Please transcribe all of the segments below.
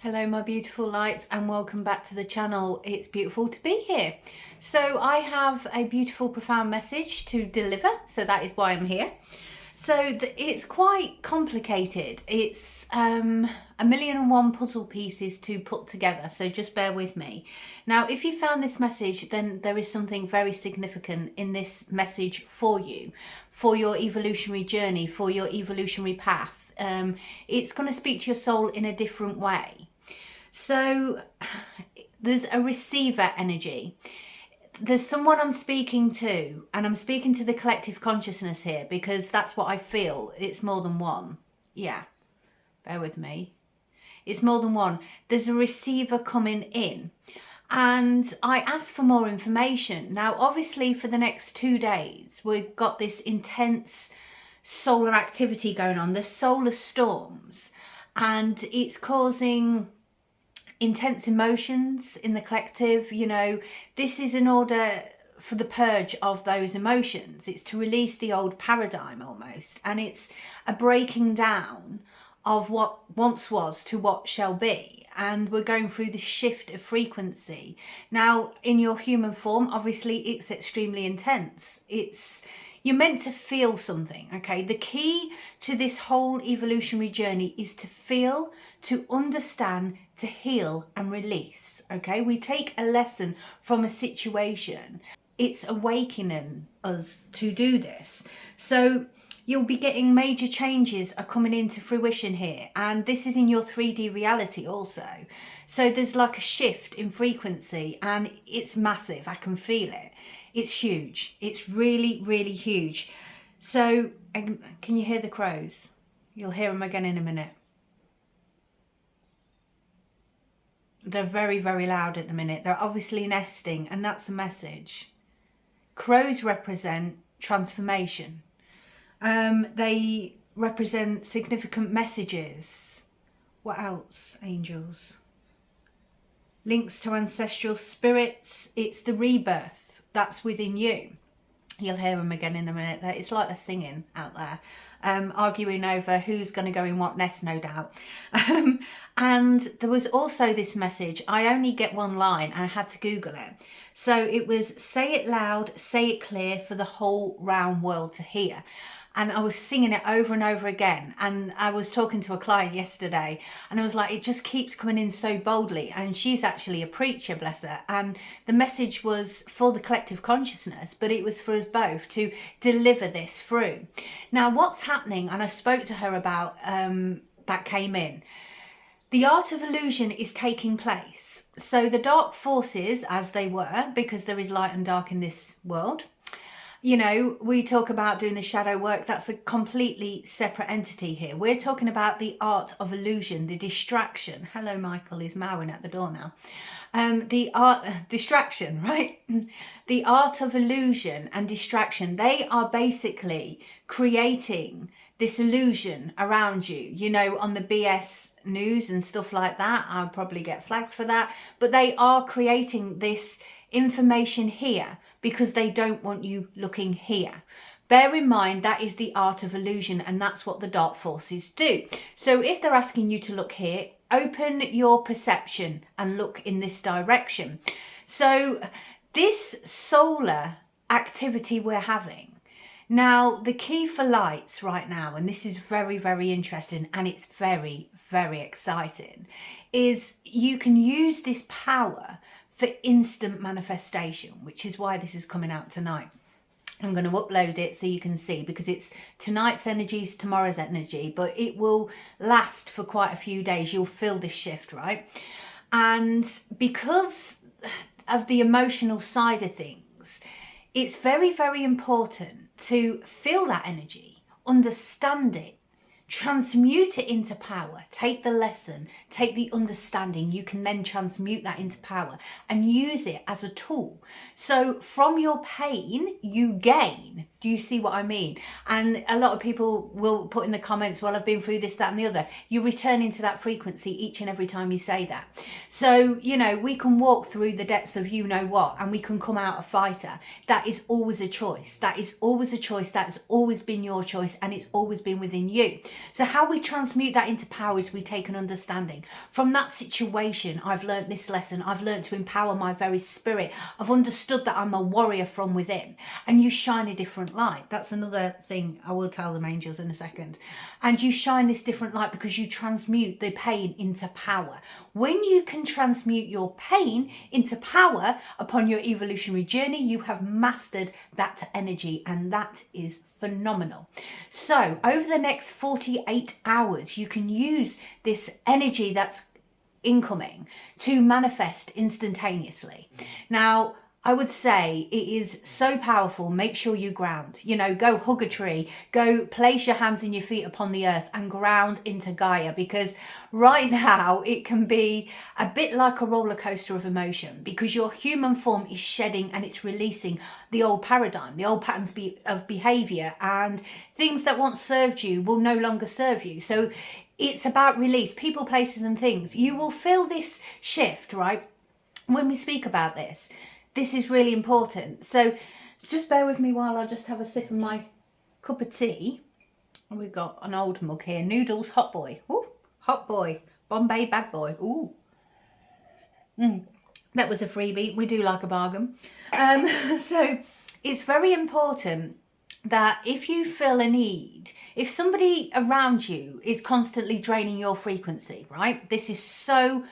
Hello my beautiful lights and welcome back to the channel. It's beautiful to be here. So I have a beautiful profound message to deliver, so that is why I'm here. So it's quite complicated. It's a million and one puzzle pieces to put together, so just bear with me. Now if you found this message, then there is something very significant in this message for you, for your evolutionary journey, for your evolutionary path. It's going to speak to your soul in a different way. So there's a receiver energy. There's someone I'm speaking to, and I'm speaking to the collective consciousness here because that's what I feel. It's more than one. Yeah, bear with me. It's more than one. There's a receiver coming in. And I asked for more information. Now, obviously, for the next 2 days, we've got this intense solar activity going on. There's solar storms, and it's causing intense emotions in the collective. You know, this is in order for the purge of those emotions. It's to release the old paradigm almost, and it's a breaking down of what once was to what shall be. And we're going through this shift of frequency. Now, in your human form, obviously it's extremely intense. You're meant to feel something, okay? The key to this whole evolutionary journey is to feel, to understand, to heal and release, okay? We take a lesson from a situation. It's awakening us to do this. So you'll be getting major changes are coming into fruition here. And this is in your 3D reality also. So there's like a shift in frequency and it's massive. I can feel it. It's huge. It's really, really huge. So can you hear the crows? You'll hear them again in a minute. They're very, very loud at the minute. They're obviously nesting, and that's a message. Crows represent transformation. They represent significant messages. What else? Angels. Links to ancestral spirits. It's the rebirth that's within you. You'll hear them again in a minute. It's like they're singing out there, arguing over who's going to go in what nest, no doubt. And there was also this message. I only get one line and I had to Google it. So it was, say it loud, say it clear for the whole round world to hear. And I was singing it over and over again. And I was talking to a client yesterday and I was like, it just keeps coming in so boldly. And she's actually a preacher, bless her. And the message was for the collective consciousness, but it was for us both to deliver this through. Now, what's happening, and I spoke to her about that came in. The art of illusion is taking place. So the dark forces, as they were, because there is light and dark in this world, you know, we talk about doing the shadow work. That's a completely separate entity here. We're talking about the art of illusion, the distraction. Hello, Michael is mowing at the door now. Distraction, right? The art of illusion and distraction. They are basically creating this illusion around you, you know, on the BS news and stuff like that. I'll probably get flagged for that. But they are creating this information here because they don't want you looking here. Bear in mind that is the art of illusion, and that's what the dark forces do. So if they're asking you to look here, open your perception and look in this direction. So this solar activity we're having now, the key for lights right now, and this is very, very interesting and it's very, very exciting, is you can use this power for instant manifestation, which is why this is coming out tonight. I'm going to upload it so you can see, because it's tonight's energy is tomorrow's energy, but it will last for quite a few days. You'll feel this shift, right? And because of the emotional side of things, it's very, very important to feel that energy, understand it, transmute it into power, take the lesson, take the understanding. You can then transmute that into power and use it as a tool. So from your pain, you gain. Do Do you see what I mean? And a lot of people will put in the comments, well, I've been through this, that and the other. You're returning to that frequency each and every time you say that. So, you know, we can walk through the depths of you know what, and we can come out a fighter. That is always a choice. That is always a choice. That's always been your choice, and it's always been within you. So how we transmute that into power is we take an understanding. From that situation, I've learned this lesson. I've learned to empower my very spirit. I've understood that I'm a warrior from within, and you shine a different light. That's another thing I will tell them, angels, in a second. And you shine this different light because you transmute the pain into power. When you can transmute your pain into power upon your evolutionary journey, you have mastered that energy, and that is phenomenal. So over the next 48 hours, you can use this energy that's incoming to manifest instantaneously. Now, I would say it is so powerful. Make sure you ground, you know, go hug a tree, go place your hands and your feet upon the earth and ground into Gaia, because right now it can be a bit like a roller coaster of emotion, because your human form is shedding and it's releasing the old paradigm, the old patterns of behavior, and things that once served you will no longer serve you. So it's about release, people, places and things. You will feel this shift, right? When we speak about this, this is really important. So just bear with me while I just have a sip of my cup of tea. And we've got an old mug here. Noodles Hot Boy. Ooh, Hot Boy. Bombay Bad Boy. Ooh. That was a freebie. We do like a bargain. So it's very important that if you feel a need, if somebody around you is constantly draining your frequency, right? This is so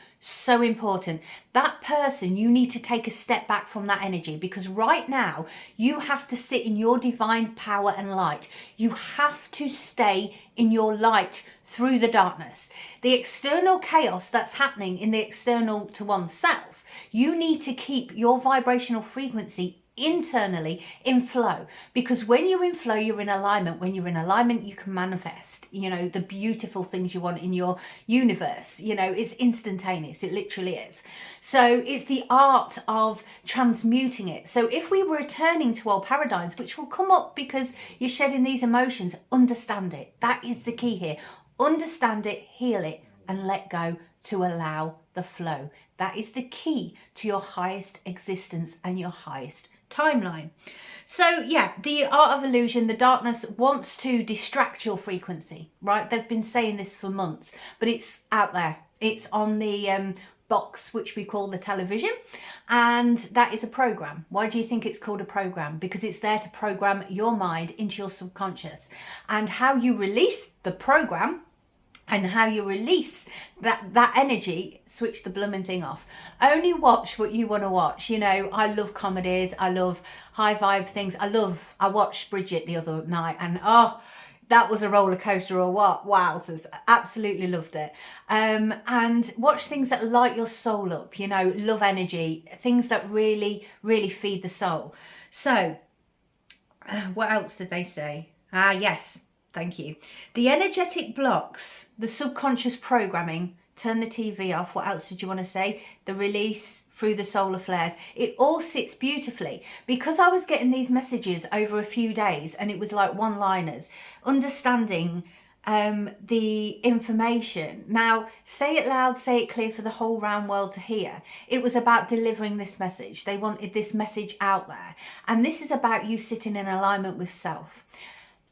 important. That person, you need to take a step back from that energy, because right now you have to sit in your divine power and light. You have to stay in your light through the darkness. The external chaos that's happening in the external to oneself, you need to keep your vibrational frequency internally in flow, because when you're in flow, you're in alignment. When you're in alignment, you can manifest, you know, the beautiful things you want in your universe. You know, it's instantaneous. It literally is. So it's the art of transmuting it. So if we were returning to old paradigms, which will come up because you're shedding these emotions, understand it. That is the key here. Understand it, heal it, and let go to allow the flow. That is the key to your highest existence and your highest timeline. So yeah, the art of illusion, the darkness wants to distract your frequency, right? They've been saying this for months, but it's out there. It's on the box, which we call the television, and that is a program. Why do you think it's called a program? Because it's there to program your mind into your subconscious, and how you release the program and how you release that energy, switch the blooming thing off. Only watch what you want to watch. You know, I love comedies, I love high vibe things. I watched Bridget the other night, and that was a roller coaster or what? Wowzers, absolutely loved it. And watch things that light your soul up, you know, love energy, things that really, really feed the soul. So what else did they say? Yes. Thank you. The energetic blocks, the subconscious programming, turn the TV off. What else did you want to say? The release through the solar flares. It all sits beautifully, because I was getting these messages over a few days and it was like one-liners, understanding the information. Now, say it loud, say it clear for the whole round world to hear. It was about delivering this message. They wanted this message out there. And this is about you sitting in alignment with self.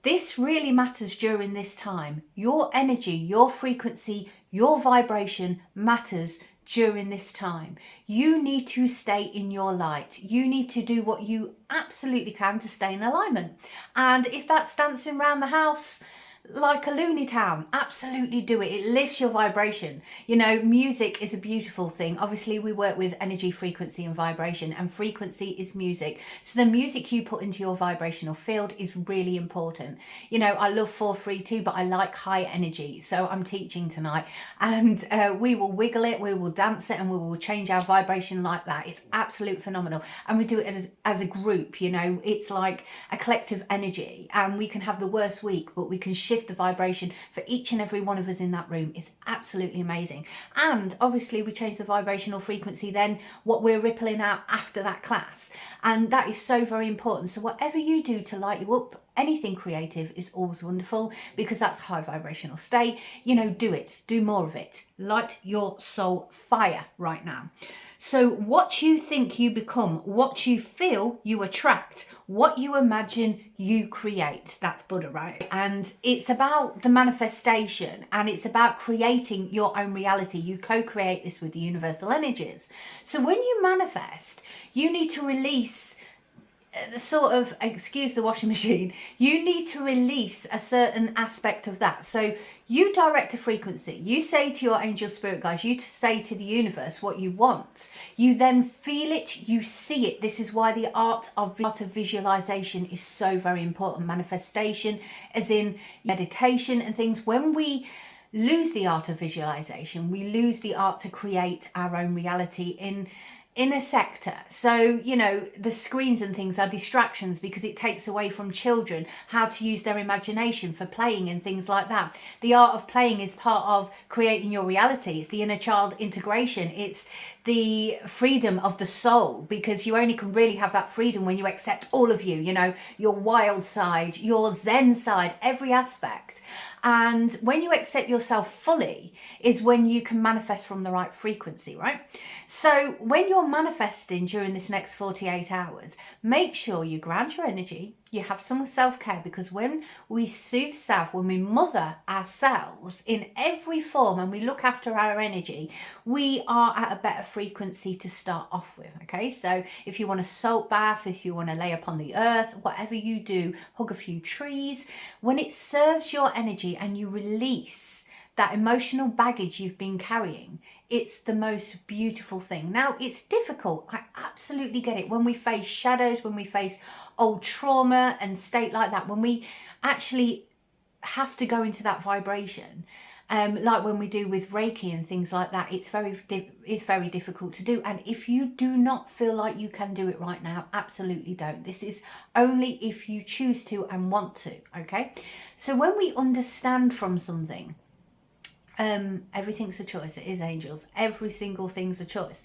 This really matters during this time. Your energy, your frequency, your vibration matters during this time. You need to stay in your light. You need to do what you absolutely can to stay in alignment. And if that's dancing around the house like a loony town, absolutely do it. It lifts your vibration. You know, music is a beautiful thing. Obviously we work with energy, frequency and vibration, and frequency is music. So the music you put into your vibrational field is really important. You know, I love 432, but I like high energy. So I'm teaching tonight, and we will wiggle it, we will dance it, and we will change our vibration like that. It's absolutely phenomenal. And we do it as a group, you know, it's like a collective energy, and we can have the worst week, but we can shift shift the vibration for each and every one of us in that room is absolutely amazing. And obviously we change the vibrational frequency, then what we're rippling out after that class. And that is so very important. So whatever you do to light you up, anything creative is always wonderful, because that's a high vibrational state. You know, do it, do more of it. Light your soul fire right now. So what you think you become, what you feel you attract, what you imagine you create. That's Buddha, right? And it's about the manifestation, and it's about creating your own reality. You co-create this with the universal energies. So when you manifest, you need to release the sort of, excuse the washing machine, you need to release a certain aspect of that. So you direct a frequency, you say to your angel spirit guides, you say to the universe what you want, you then feel it, you see it. This is why the art of visualization is so very important. Manifestation, as in meditation and things. When we lose the art of visualization, we lose the art to create our own reality in a sector. So, you know, the screens and things are distractions, because it takes away from children how to use their imagination for playing and things like that. The art of playing is part of creating your reality. It's the inner child integration. It's the freedom of the soul, because you only can really have that freedom when you accept all of you, you know, your wild side, your zen side, every aspect. And when you accept yourself fully is when you can manifest from the right frequency, right? So when you're manifesting during this next 48 hours, make sure you ground your energy, you have some self-care, because when we soothe self, when we mother ourselves in every form and we look after our energy, we are at a better frequency to start off with, okay? So if you want a salt bath, if you want to lay upon the earth, whatever you do, hug a few trees, when it serves your energy and you release that emotional baggage you've been carrying, it's the most beautiful thing. Now, it's difficult. I absolutely get it. When we face shadows, when we face old trauma and state like that, when we actually have to go into that vibration, like when we do with Reiki and things like that, it's very difficult to do. And if you do not feel like you can do it right now, absolutely don't. This is only if you choose to and want to, okay? So when we understand from something, everything's a choice. It is, angels. Every single thing's a choice.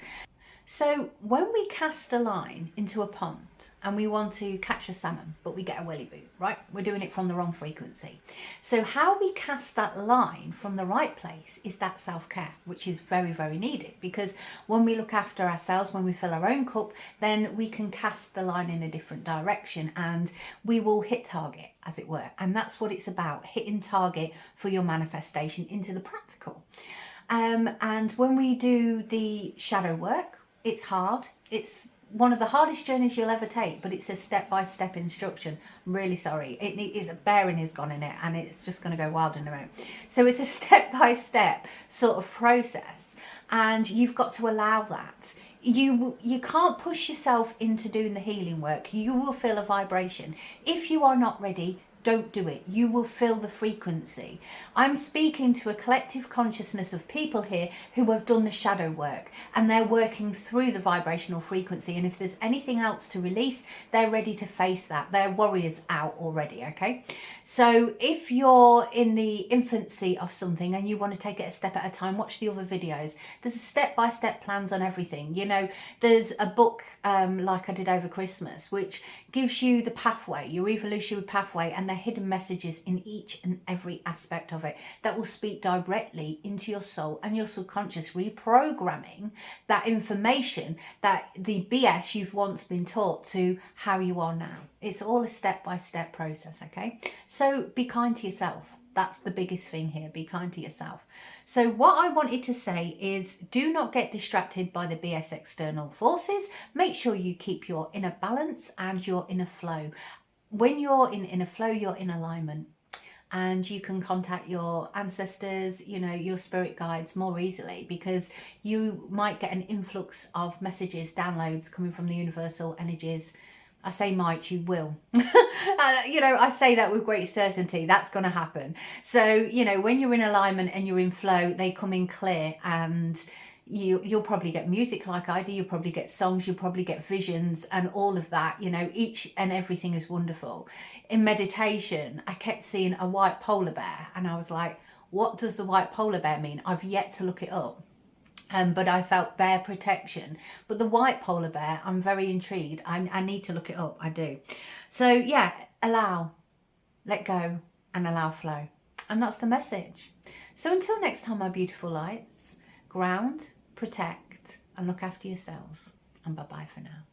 So when we cast a line into a pond and we want to catch a salmon, but we get a welly boot, right? We're doing it from the wrong frequency. So how we cast that line from the right place is that self-care, which is very, very needed, because when we look after ourselves, when we fill our own cup, then we can cast the line in a different direction and we will hit target, as it were. And that's what it's about, hitting target for your manifestation into the practical. And when we do the shadow work, it's hard. It's one of the hardest journeys you'll ever take, but it's a step-by-step instruction. I'm really sorry. It is a bearing has gone in it, and it's just going to go wild in a minute. So it's a step-by-step sort of process, and you've got to allow that. You can't push yourself into doing the healing work. You will feel a vibration. If you are not ready, don't do it. You will feel the frequency. I'm speaking to a collective consciousness of people here who have done the shadow work, and they're working through the vibrational frequency. And if there's anything else to release, they're ready to face that. They're warriors out already, okay? So if you're in the infancy of something and you want to take it a step at a time, watch the other videos. There's a step-by-step plans on everything. You know, there's a book like I did over Christmas, which gives you the pathway, your evolutionary pathway, and the hidden messages in each and every aspect of it that will speak directly into your soul and your subconscious, reprogramming that information, that the BS you've once been taught, to how you are now. It's all a step-by-step process, okay? So be kind to yourself. That's the biggest thing here. Be kind to yourself. So what I wanted to say is, do not get distracted by the BS external forces. Make sure you keep your inner balance and your inner flow. When you're in inner flow, you're in alignment, and you can contact your ancestors, you know, your spirit guides more easily, because you might get an influx of messages, downloads coming from the universal energies. I say might, you will. You know, I say that with great certainty. That's going to happen. So, you know, when you're in alignment and you're in flow, they come in clear, and you'll probably get music like I do, you'll probably get songs, you'll probably get visions and all of that, you know, each and everything is wonderful. In meditation, I kept seeing a white polar bear and I was like, what does the white polar bear mean? I've yet to look it up. But I felt bear protection. But the white polar bear, I'm very intrigued. I need to look it up. I do. So yeah, allow, let go, and allow flow. And that's the message. So until next time, my beautiful lights, ground, protect, and look after yourselves. And bye-bye for now.